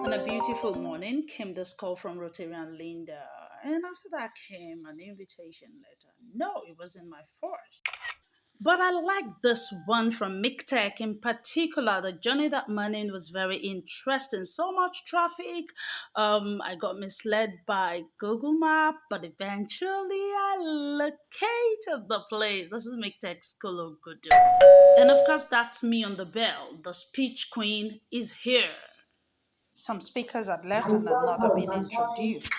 On a beautiful morning came this call from Rotarian Linda, and after that came an invitation letter. No, it wasn't my force. But I like this one from MikTech in particular. The journey that morning was very interesting. So much traffic. I got misled by Google Map, but eventually I located the place. This is MikTech School of Good. And of course, that's me on the bell. The speech queen is here. Some speakers had left and had not been introduced.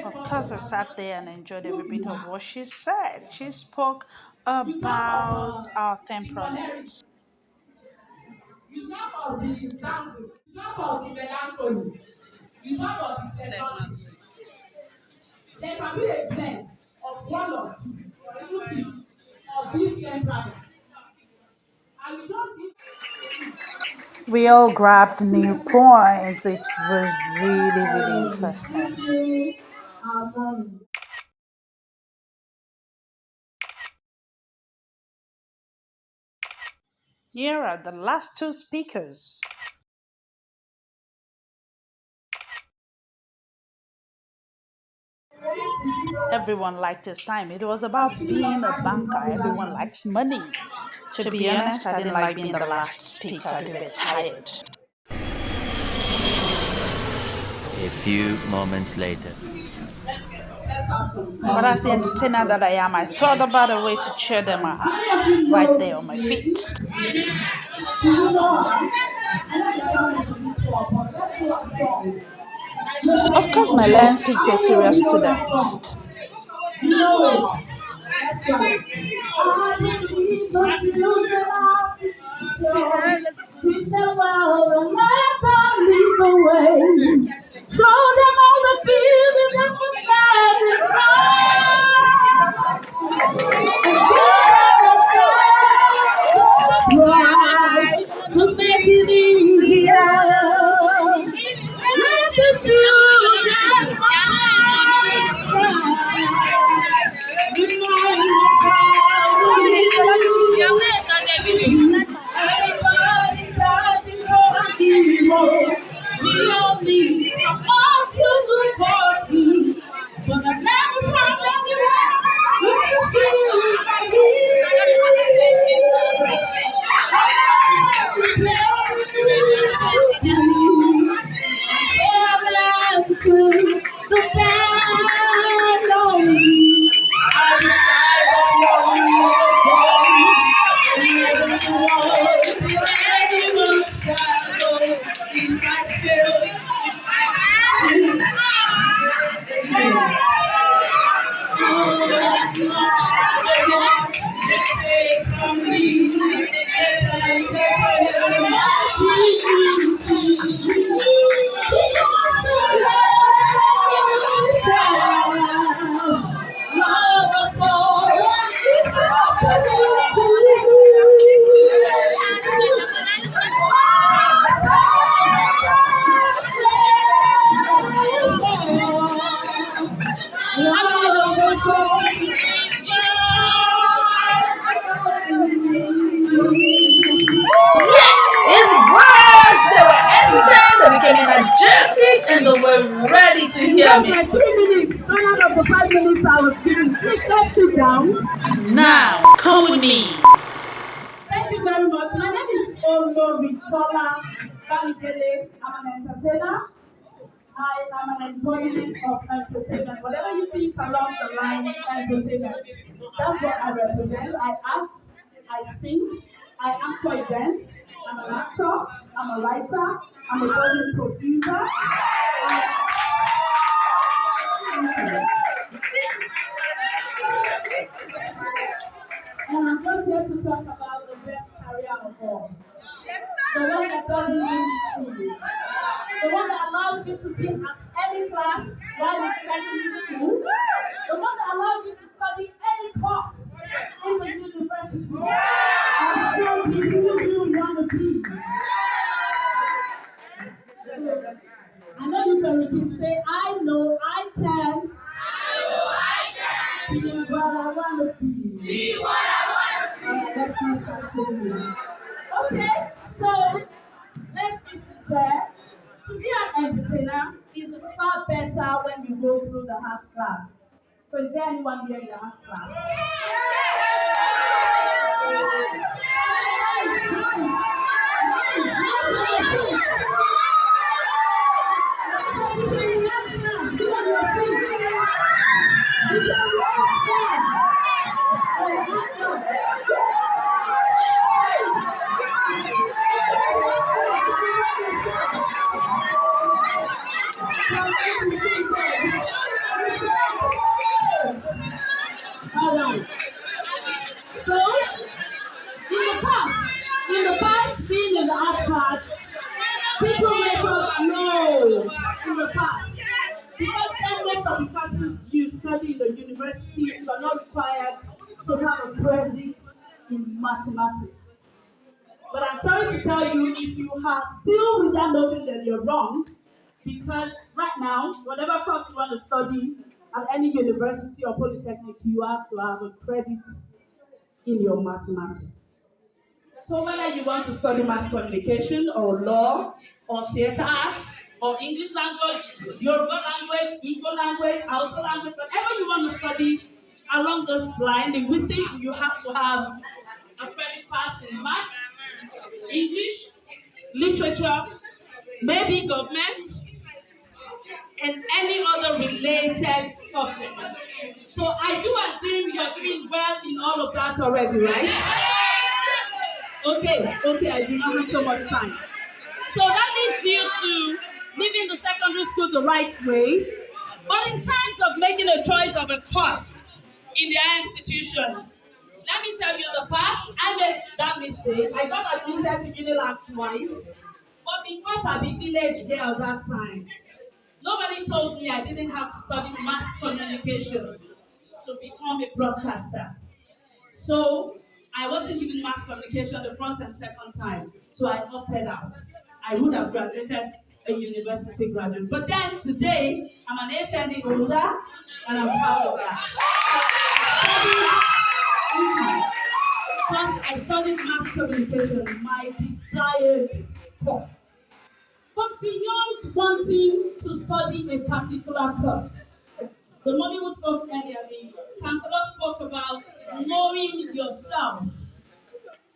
Of course, I sat there and enjoyed every bit of what she said. She spoke about our temperaments. You talk of the dancing, you talk of the melancholy, you talk of the phlegmatic. There can be a blend of one or two, or even each of these temperaments. And we don't give We all grabbed new points. It was really interesting. Here are the last two speakers. Everyone liked his time. It was about being a banker. Everyone likes money. To be honest, I didn't like being the last speaker. I did get tired. A few moments later. But as the entertainer that I am, I thought about a way to cheer them up right there on my feet. Of course, my lens picked a serious student. Teach them well and let them lead the way. Show them all the feeling that was satisfied. Try to make it easier. Let the children everybody's searching for a hero. We all need someone to look forward to. But I never found anyone who feels like me. The band on me. I decide In words, they were entertained, they became energetic, and they were ready to hear Just me. like 3 minutes, none of the 5 minutes I was giving. Please let's sit down. Now, come with me. Thank you very much. My name is Oloritola Bamidele. I'm an entertainer. I am an embodiment of entertainment. Whatever you think along the line, entertainment. That's what I represent. I act, I sing, I act for events. I'm an actor, I'm a writer, I'm a golden producer. And I'm just here to talk about the best career of all. The one that doesn't leave you truly. The one that allows you to be at any class while in secondary school. The one that allows you to study any course in the university. And still be who you want to be. I know you can repeat, say, I know I can. Let's not continue. Okay, so let's be sincere. To be an entertainer is far better when you go through the arts class. So is there anyone here in the arts class? All right. So, in the past, being in the art class, people make us know in the past. Because then most of the classes you study in the university, you are not required to have a credit in mathematics. But I'm sorry to tell you, if you are still with that notion, that you're wrong, because right now, whatever course you want to study at any university or polytechnic, you have to have a credit in your mathematics. So whether you want to study mass communication or law or theatre arts or English language, Yoruba language, Igbo language, Hausa language, whatever you want to study along this line, linguistics, you have to have a credit pass in maths, English, literature, maybe government, and any other related subjects. So I do assume you're doing well in all of that already, right? Okay, I do not have so much time. So that leads you to living the secondary school the right way. But in terms of making a choice of a course in their institution, let me tell you the past, I made that mistake. I got admitted to Unilag twice, but because I'm a village girl that time, nobody told me I didn't have to study mass communication to become a broadcaster. So I wasn't given mass communication the first and second time, so I opted out. I would have graduated a university graduate. But then today, I'm an HND holder, and I'm proud of that. Because I studied mass communication, my desired course. But beyond wanting to study a particular course, the mommy who spoke earlier, the counselor spoke about knowing yourself.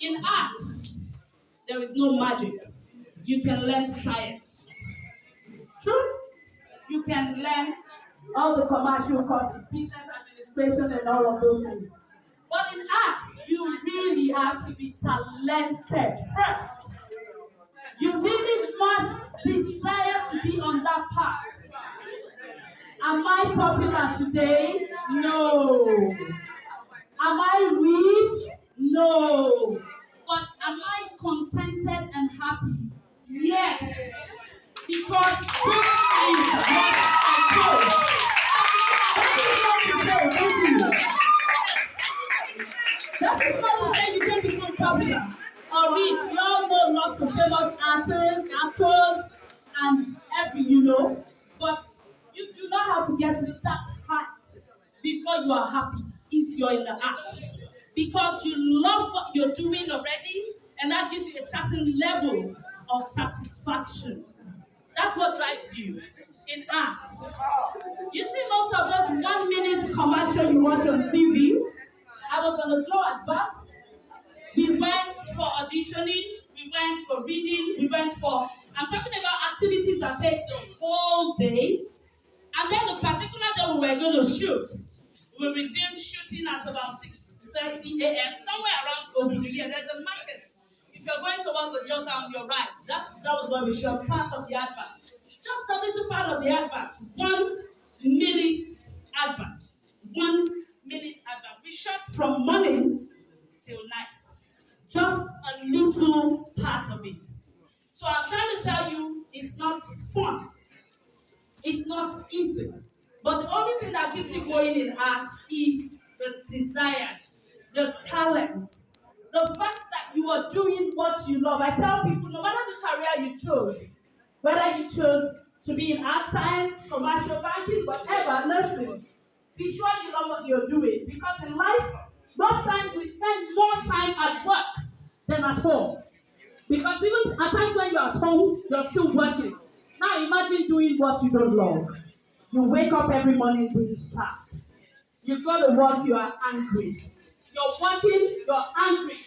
In arts, there is no magic. You can learn science. True? You can learn all the commercial courses, business administration, and all of those things. But in arts, you really have to be talented first. You really must desire to be on that path. Am I popular today? No. Am I rich? No. But am I contented and happy? Yes. Because this is what I chose. That is not to say you can become popular or rich. We all know lots of famous artists, actors, and but you do not have to get to that height before you are happy if you're in the arts. Because you love what you're doing already, and that gives you a certain level of satisfaction. That's what drives you in arts. You see most of those 1 minute commercial you watch on TV. I was on a Glow advert. We went for auditioning, we went for reading, I'm talking about activities that take the whole day. And then the particular day we were going to shoot, we resumed shooting at about 6:30 a.m. somewhere around over here. There's a market. If you're going towards the Jota on your right, that was where we shot part of the advert. Just a little part of the advert. 1 minute advert. 1 minute advert. We shot from morning till night. Just a little part of it. So I'm trying to tell you, it's not fun. It's not easy. But the only thing that keeps you going in art is the desire, the talent, the fact that you are doing what you love. I tell people, no matter the career you chose, whether you chose to be in art science, commercial banking, whatever, listen, be sure you love what you're doing. Because in life, Most times we spend more time at work than at home. Because even at times when you're at home, you're still working. Now imagine doing what you don't love. You wake up every morning being sad. You go to work, you are angry. You're working, you're angry.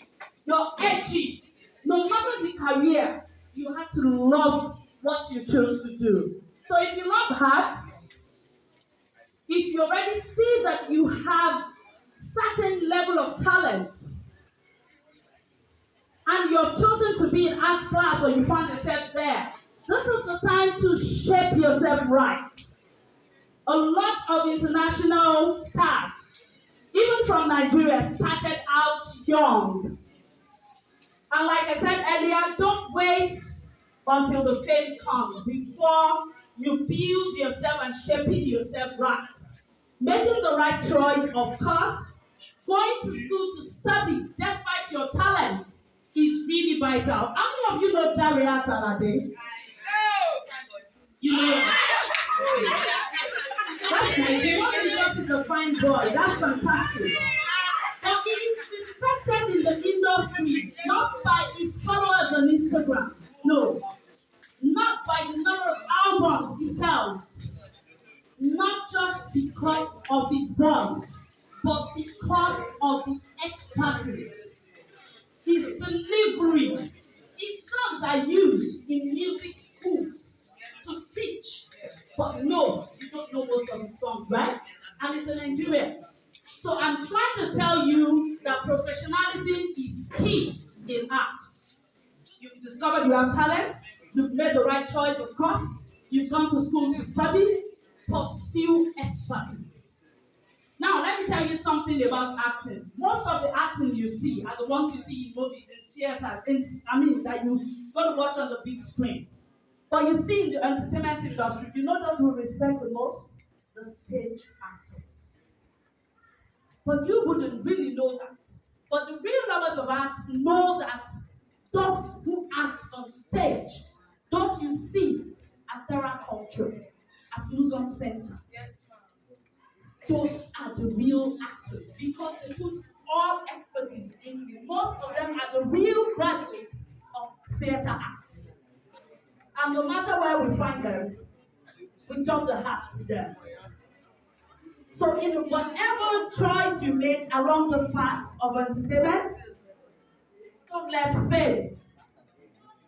You're edgy. No matter the career, you have to love what you chose to do. So if you love arts, if you already see that you have certain level of talent, and you're chosen to be in arts class or you find yourself there, this is the time to shape yourself right. A lot of international stars, even from Nigeria, started out young. And like I said earlier, don't wait until the fame comes before you build yourself and shaping yourself right. Making the right choice, of course, going to school to study despite your talent is really vital. How many of you know Daria Talade? You know, that's nice. You want because he's a fine boy. That's fantastic. But he is respected in the industry, not by his followers on Instagram. No. Not by the number of albums he sells. Not just because of his voice, but because of the expertise. His delivery. His songs are used in music schools to teach. But no, you don't know most of his songs, right? And he's a Nigerian. So I'm trying to tell you that professionalism is key in art. You've discovered you have talent. You've made the right choice, of course. You've gone to school to study. Pursue expertise. Now, let me tell you something about acting. Most of the acting you see are the ones you see in movies, in theaters, that you go to watch on the big screen. But you see in the entertainment industry, you know those who respect the most? The stage actors. But you wouldn't really know that. But the real lovers of art know that those who act on stage, those you see at Terra Culture, at Luzon Center, those are the real actors because they put all expertise into it. Most of them are the real graduates of theater arts. And no matter where we find them, we drop the hats to them. So in whatever choice you make along this path of entertainment, don't let fame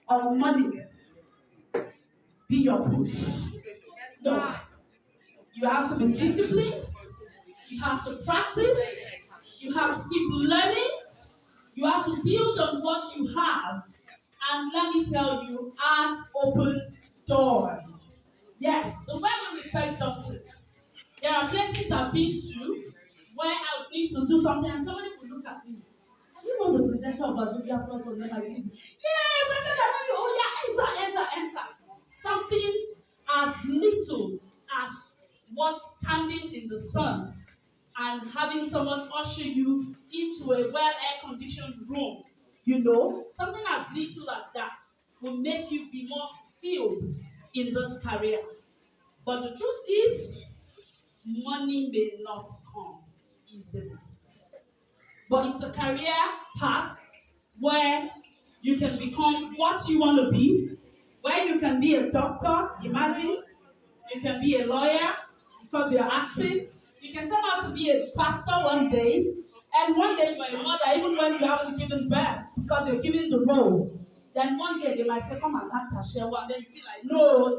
or money be your push. No. You have to be disciplined. You have to practice. You have to keep learning. You have to build on what you have. And let me tell you, arts open doors. Yes, the way we respect doctors. There are places I've been to where I would need to do something and somebody would look at me. Are you not the presenter of Azubia Plus on MIT? Yes, I said that. Oh yeah, enter. Something as little as what's standing in the sun and having someone usher you into a well air-conditioned room, something as little as that will make you be more fulfilled in this career. But the truth is, money may not come easily. But it's a career path where you can become what you want to be, where you can be a doctor, imagine, you can be a lawyer because you're acting, you can turn out to be a pastor one day, and one day you're a mother even when you haven't given birth because you're giving the role. Then one day they might say, come and act as Shewa, and then you be like, no.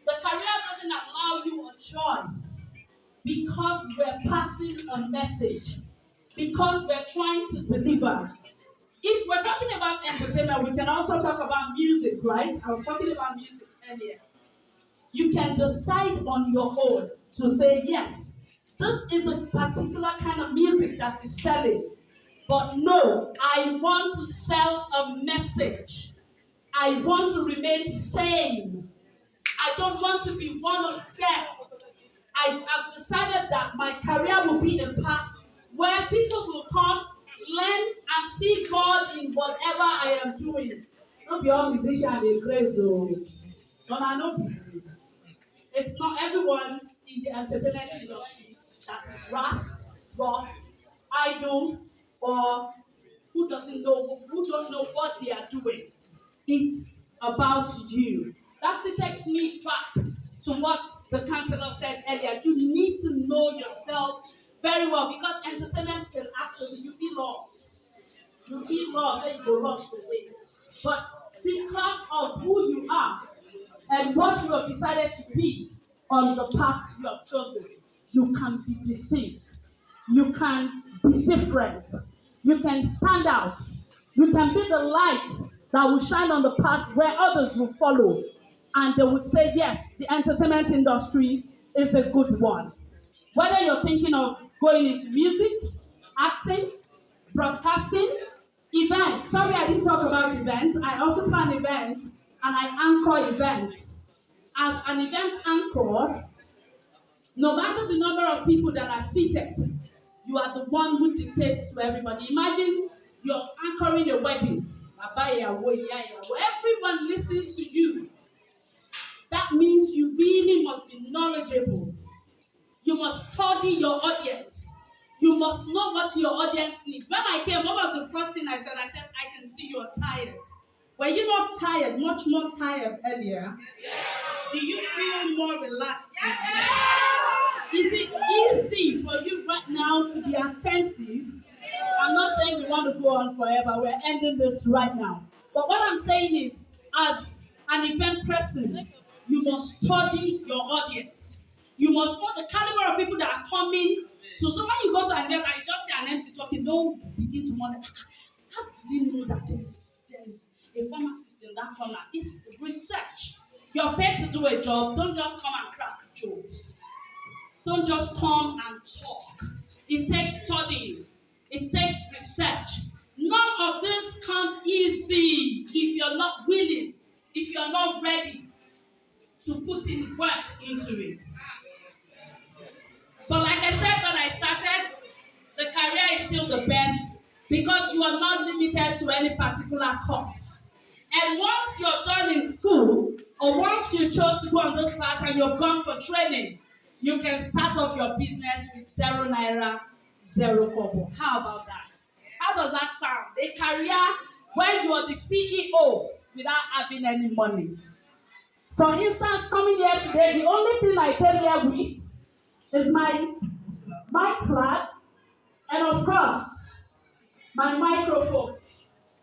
The career doesn't allow you a choice because we're passing a message, because we're trying to deliver. If we're talking about entertainment, we can also talk about music, right? I was talking about music earlier. You can decide on your own to say, yes, this is a particular kind of music that is selling. But no, I want to sell a message. I want to remain sane. I don't want to be one of death. I have decided that my career will be a path where people will come, learn, and see God in whatever I am doing. Not be all musicians is grace, though. No, I know. It's not everyone in the entertainment industry that is rough, idle or who don't know what they are doing. It's about you. That still takes me back to what the counselor said earlier. You need to know yourself very well because entertainment can actually, you feel lost. You feel lost and you go lost away. But because of who you are and what you have decided to be on the path you have chosen, you can be distinct. You can be different. You can stand out. You can be the light that will shine on the path where others will follow. And they would say, yes, the entertainment industry is a good one. Whether you're thinking of going into music, acting, broadcasting, events. Sorry, I didn't talk about events. I also plan events and I anchor events. As an event anchor, no matter the number of people that are seated, you are the one who dictates to everybody. Imagine you're anchoring a wedding. Everyone listens to you. That means you really must be knowledgeable. You must study your audience. You must know what your audience needs. When I came, what was the first thing I said? I said, I can see you're tired. Were you not tired, much more tired earlier? Yes. Do you feel more relaxed? Yes. Is it easy for you right now to be attentive? I'm not saying we want to go on forever. We're ending this right now. But what I'm saying is, as an event person, you must study your audience. You must know the caliber of people that are coming. So when you go to an event and you just see an MC talking, don't begin to wonder, how did you know that there is a pharmacist in that corner? It's research. You're paid to do a job. Don't just come and crack jokes. Don't just come and talk. It takes studying. It takes research. None of this comes easy if you're not willing, if you're not ready to put in work into it. But like I said when I started, the career is still the best because you are not limited to any particular course. And once you're done in school, or once you chose to go on this path and you've gone for training, you can start up your business with 0 naira, 0 kobo. How about that? How does that sound? A career where you are the CEO without having any money. For instance, coming here today, the only thing I came here with is my mic pad and of course, my microphone.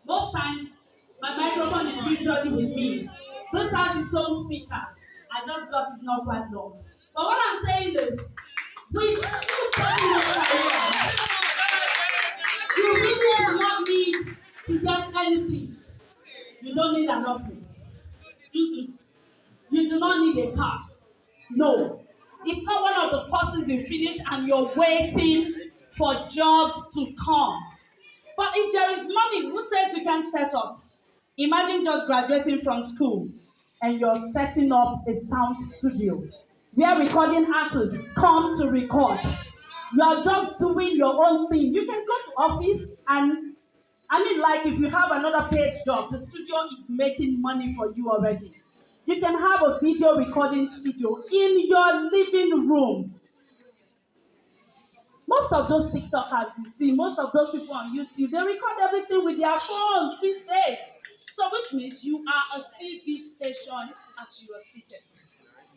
Most times, my microphone is usually with me. This has its own speaker. I just got it not quite long. But what I'm saying is, with you starting your career, you really do not need to get anything. You don't need an office. You do not need a car. No. It's not one of the courses you finish and you're waiting for jobs to come. But if there is money, who says you can't set up? Imagine just graduating from school and you're setting up a sound studio where recording artists come to record. You're just doing your own thing. You can go to office and, like if you have another paid job, the studio is making money for you already. You can have a video recording studio in your living room. Most of those TikTokers you see, most of those people on YouTube, they record everything with their phones these days. So which means you are a TV station as you are seated.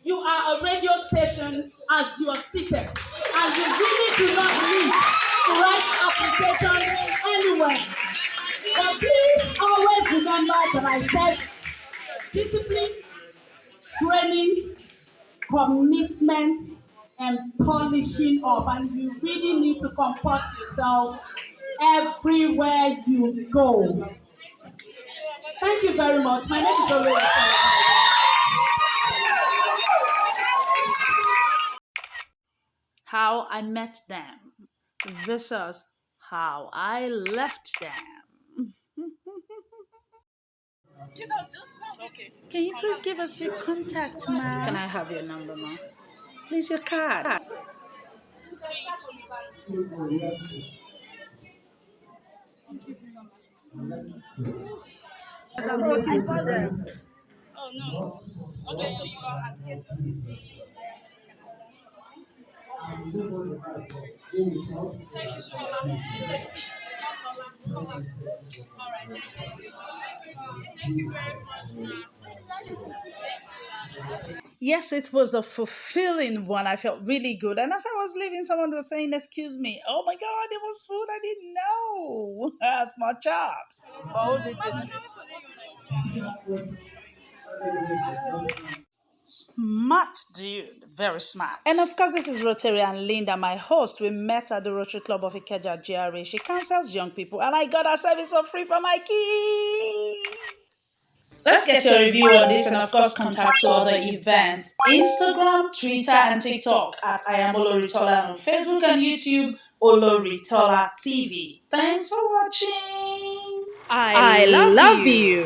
You are a radio station as you are seated. And you really do not need to write applications anywhere. But please always remember that I said discipline, training, commitment, and polishing up. And you really need to comport yourself everywhere you go. Thank you very much. My name is Olori. How I met them versus how I left them. Can you please give us your contact, ma'am? Can I have your number, ma'am? Please, your card. As I'm looking to them. Oh no. Okay, so you all have Yes, it was a fulfilling one. I felt really good. And as I was leaving, someone was saying, "Excuse me." Oh my God, it was food I didn't know. Small chops. All the district. Smart dude, very smart. And of course, this is Rotary and Linda, my host. We met at the Rotary Club of Ikeja GRA. She counsels young people, and I got her service for free for my kids. Let's get your review on this and, of course, contact to other events. Instagram, Twitter, and TikTok at I am Oloritola, and on Facebook and YouTube, Oloritola TV. Thanks for watching. I love you.